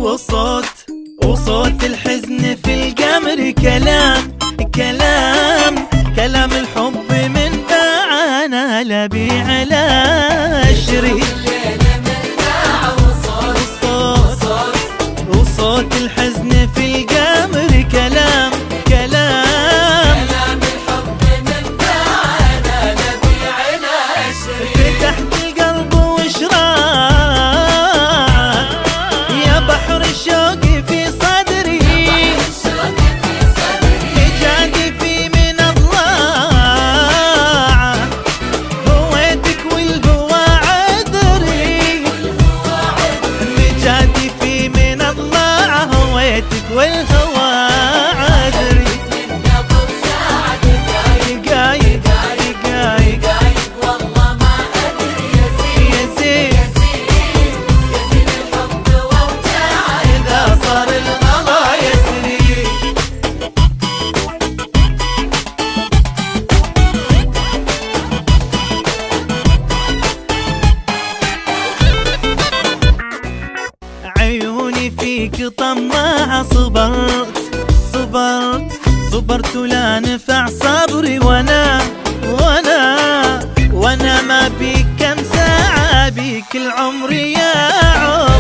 وصوت الحزن في القمر كلام الحب من باعنا لبي على الشريط. وصوت الحزن في القمر كلام الحب من باعنا لبي على الشريط. فتحت القلب وشراع يا بحر الشوق في صدري، إيجادي في من أضلاع هويتك والهوى عذري، إيجادي في من أضلاع هويتك والهوى عذري. من قبل ساعة دقايق والله ما أدري يا زين الحب ووجاعه إذا صار الغلا يسري. عيوني فيك طماعة صبرت لا نفع صبري وانا ما بيك كم ساعة بيك العمر يا عود.